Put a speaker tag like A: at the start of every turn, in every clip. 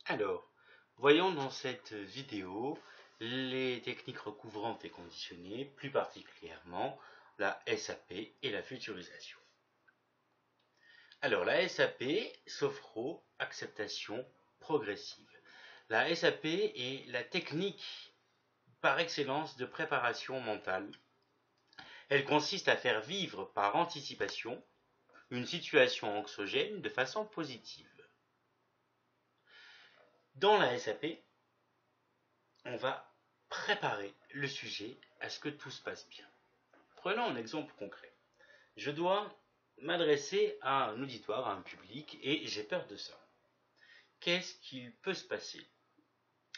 A: Alors, voyons dans cette vidéo les techniques recouvrantes et conditionnées, plus particulièrement la SAP et la futurisation. Alors, la SAP, sophro, acceptation progressive. La SAP est la technique par excellence de préparation mentale. Elle consiste à faire vivre par anticipation une situation anxiogène de façon positive. Dans la SAP, on va préparer le sujet à ce que tout se passe bien. Prenons un exemple concret. Je dois m'adresser à un auditoire, à un public, et j'ai peur de ça. Qu'est-ce qu'il peut se passer?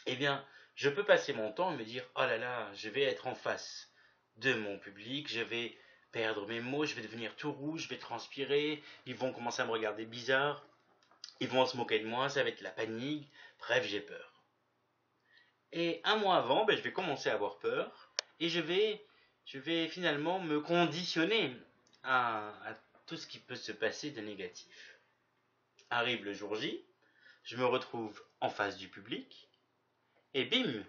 A: Eh bien, je peux passer mon temps et me dire « Oh là là, je vais être en face de mon public, je vais perdre mes mots, je vais devenir tout rouge, je vais transpirer, ils vont commencer à me regarder bizarre, ils vont se moquer de moi, ça va être la panique, bref, j'ai peur. » Et un mois avant, je vais commencer à avoir peur et je vais finalement me conditionner à tout ce qui peut se passer de négatif. Arrive le jour J, je me retrouve en face du public et bim,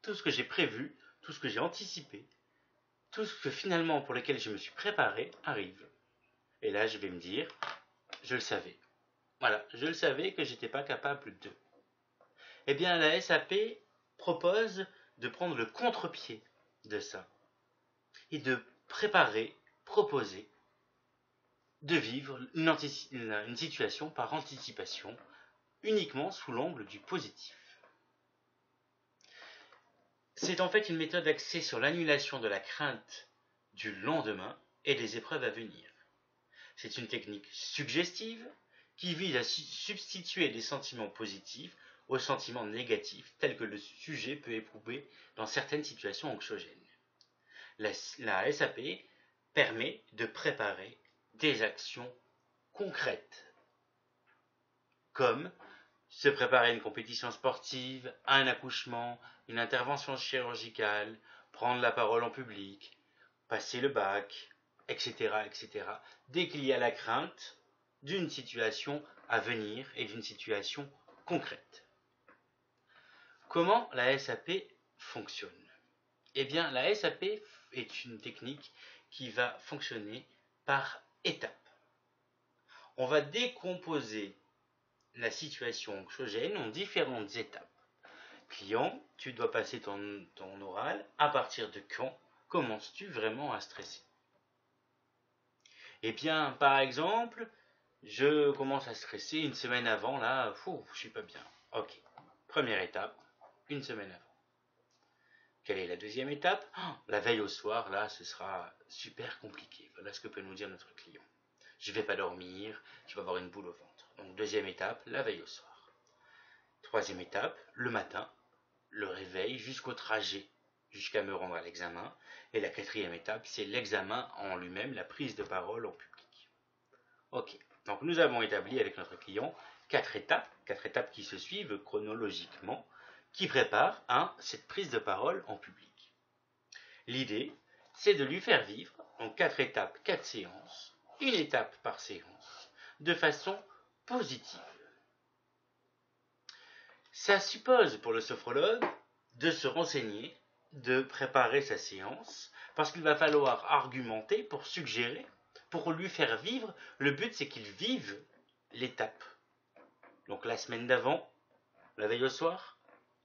A: tout ce que j'ai prévu, tout ce que j'ai anticipé, tout ce que finalement pour lequel je me suis préparé arrive. Et là, je vais me dire, je le savais. Voilà, je le savais que j'étais pas capable de. Eh bien, la SAP propose de prendre le contre-pied de ça et de préparer, proposer, de vivre une situation par anticipation, uniquement sous l'angle du positif. C'est en fait une méthode axée sur l'annulation de la crainte du lendemain et des épreuves à venir. C'est une technique suggestive qui vise à substituer des sentiments positifs aux sentiments négatifs tels que le sujet peut éprouver dans certaines situations anxiogènes. La SAP permet de préparer des actions concrètes, comme se préparer à une compétition sportive, à un accouchement, une intervention chirurgicale, prendre la parole en public, passer le bac, etc., etc. Dès qu'il y a la crainte d'une situation à venir et d'une situation concrète. Comment la SAP fonctionne? Eh bien, la SAP est une technique qui va fonctionner par étapes. On va décomposer la situation anxiogène en différentes étapes. Client, tu dois passer ton oral. À partir de quand commences-tu vraiment à stresser? Eh bien, par exemple, je commence à stresser une semaine avant, là, je suis pas bien. Ok, première étape, une semaine avant. Quelle est la deuxième étape? La veille au soir, là, ce sera super compliqué. Voilà ce que peut nous dire notre client. Je ne vais pas dormir, je vais avoir une boule au ventre. Donc, deuxième étape, la veille au soir. Troisième étape, le matin, le réveil jusqu'au trajet, jusqu'à me rendre à l'examen. Et la quatrième étape, c'est l'examen en lui-même, la prise de parole en public. Ok, donc nous avons établi avec notre client quatre étapes qui se suivent chronologiquement, qui préparent cette prise de parole en public. L'idée, c'est de lui faire vivre en 4 étapes, 4 séances, une étape par séance, de façon positive. Ça suppose pour le sophrologue de se renseigner, de préparer sa séance, parce qu'il va falloir argumenter pour suggérer, pour lui faire vivre. Le but, c'est qu'il vive l'étape. Donc la semaine d'avant, la veille au soir,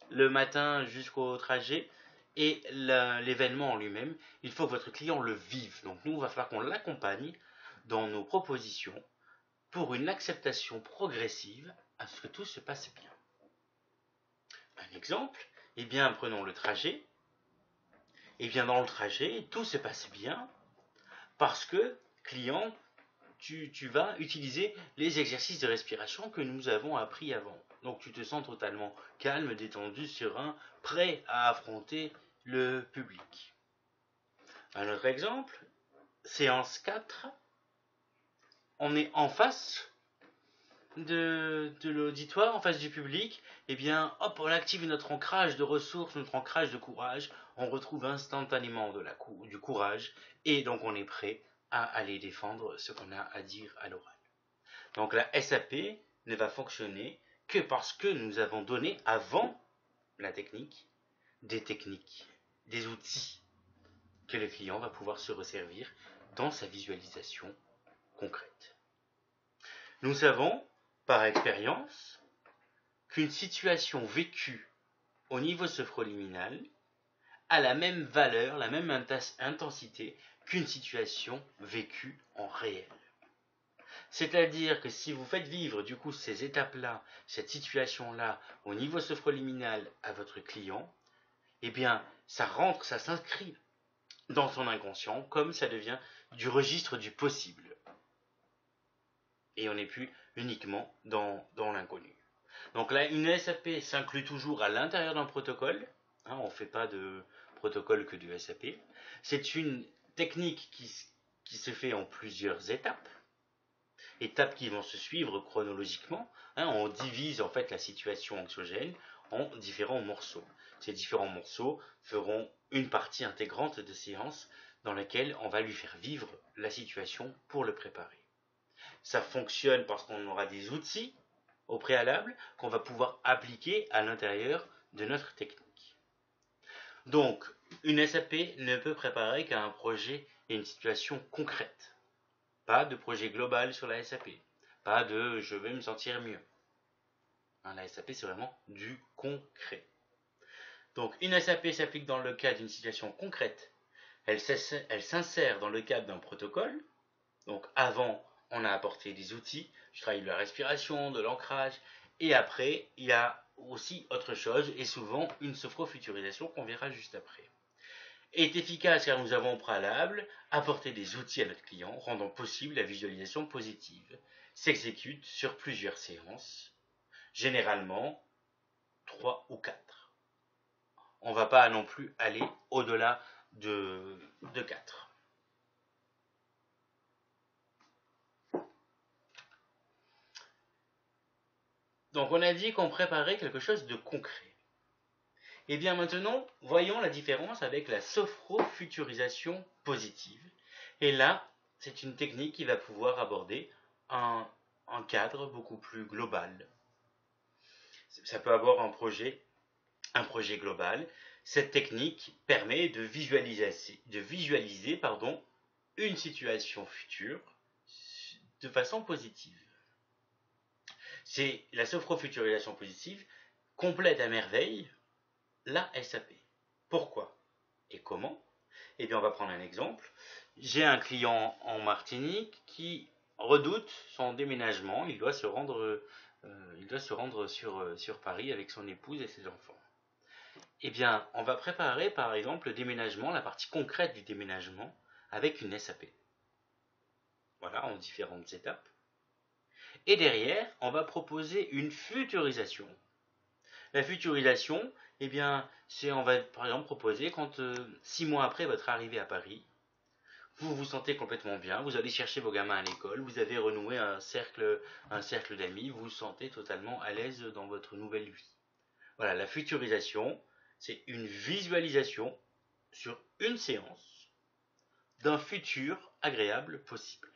A: le matin jusqu'au trajet, et l'événement en lui-même, il faut que votre client le vive. Donc nous, il va falloir qu'on l'accompagne dans nos propositions pour une acceptation progressive à ce que tout se passe bien. Un exemple, eh bien prenons le trajet. Eh bien dans le trajet, tout se passe bien parce que, client, tu vas utiliser les exercices de respiration que nous avons appris avant. Donc tu te sens totalement calme, détendu, serein, prêt à affronter le public. Un autre exemple, séance 4, on est en face de l'auditoire, en face du public, eh bien, hop, on active notre ancrage de ressources, notre ancrage de courage, on retrouve instantanément du courage, et donc on est prêt à aller défendre ce qu'on a à dire à l'oral. Donc la SAP ne va fonctionner que parce que nous avons donné avant la technique des techniques, des outils que le client va pouvoir se resservir dans sa visualisation concrète. Nous savons, par expérience, qu'une situation vécue au niveau sophroliminal a la même valeur, la même intensité qu'une situation vécue en réel. C'est-à-dire que si vous faites vivre du coup ces étapes-là, cette situation-là au niveau sophroliminal à votre client, eh bien ça rentre, ça s'inscrit dans son inconscient comme ça devient du registre du possible. Et on n'est plus uniquement dans l'inconnu. Donc là, une SAP s'inclut toujours à l'intérieur d'un protocole. On ne fait pas de protocole que de SAP. C'est une technique qui se fait en plusieurs étapes. Étapes qui vont se suivre chronologiquement. On divise en fait la situation anxiogène en différents morceaux. Ces différents morceaux feront une partie intégrante de séance dans laquelle on va lui faire vivre la situation pour le préparer. Ça fonctionne parce qu'on aura des outils au préalable qu'on va pouvoir appliquer à l'intérieur de notre technique. Donc, une SAP ne peut préparer qu'un projet et une situation concrète. Pas de projet global sur la SAP. Pas de je vais me sentir mieux. La SAP, c'est vraiment du concret. Donc, une SAP s'applique dans le cas d'une situation concrète. Elle s'insère dans le cadre d'un protocole. Donc, avant, on a apporté des outils. Je travaille de la respiration, de l'ancrage. Et après, il y a aussi autre chose, et souvent une sophrofuturisation qu'on verra juste après. Est efficace car nous avons au préalable apporté des outils à notre client, rendant possible la visualisation positive. S'exécute sur plusieurs séances, généralement 3 ou 4. On ne va pas non plus aller au-delà de 4. Donc on a dit qu'on préparait quelque chose de concret. Et bien maintenant, voyons la différence avec la sophrofuturisation positive. Et là, c'est une technique qui va pouvoir aborder un cadre beaucoup plus global. Ça peut avoir un projet global. Cette technique permet de visualiser une situation future de façon positive. C'est la sophrofuturisation positive complète à merveille la SAP. Pourquoi et comment? Eh bien, on va prendre un exemple. J'ai un client en Martinique qui redoute son déménagement. Il doit se rendre sur Paris avec son épouse et ses enfants. Eh bien, on va préparer par exemple le déménagement, la partie concrète du déménagement, avec une SAP. Voilà, en différentes étapes. Et derrière, on va proposer une futurisation. La futurisation, eh bien, on va par exemple proposer quand 6 mois après votre arrivée à Paris, vous vous sentez complètement bien, vous allez chercher vos gamins à l'école, vous avez renoué un cercle d'amis, vous vous sentez totalement à l'aise dans votre nouvelle vie. Voilà, la futurisation, c'est une visualisation sur une séance d'un futur agréable possible.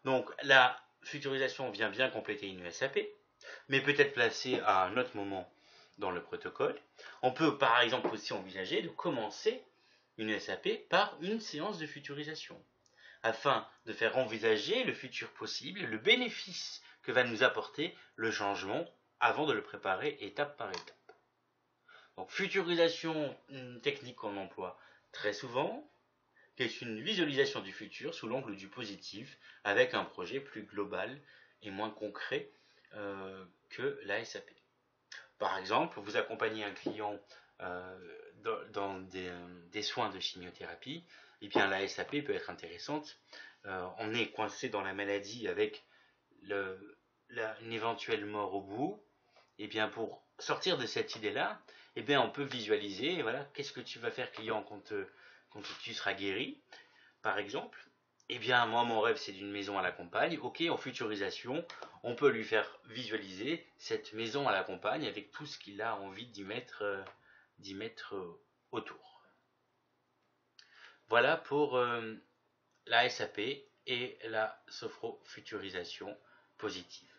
A: Donc la futurisation vient bien compléter une SAP, mais peut être placée à un autre moment dans le protocole. On peut par exemple aussi envisager de commencer une SAP par une séance de futurisation, afin de faire envisager le futur possible, le bénéfice que va nous apporter le changement avant de le préparer étape par étape. Donc futurisation, une technique qu'on emploie très souvent, qui est une visualisation du futur sous l'angle du positif, avec un projet plus global et moins concret que la SAP. Par exemple, vous accompagnez un client dans des soins de chimiothérapie, et bien la SAP peut être intéressante. On est coincé dans la maladie avec une éventuelle mort au bout. Et bien pour sortir de cette idée-là, et bien on peut visualiser, voilà, qu'est-ce que tu vas faire client quand tu seras guéri, par exemple. Eh bien, moi, mon rêve, c'est d'une maison à la campagne. Ok, en futurisation, on peut lui faire visualiser cette maison à la campagne avec tout ce qu'il a envie d'y mettre autour. Voilà pour la SAP et la sophrofuturisation positive.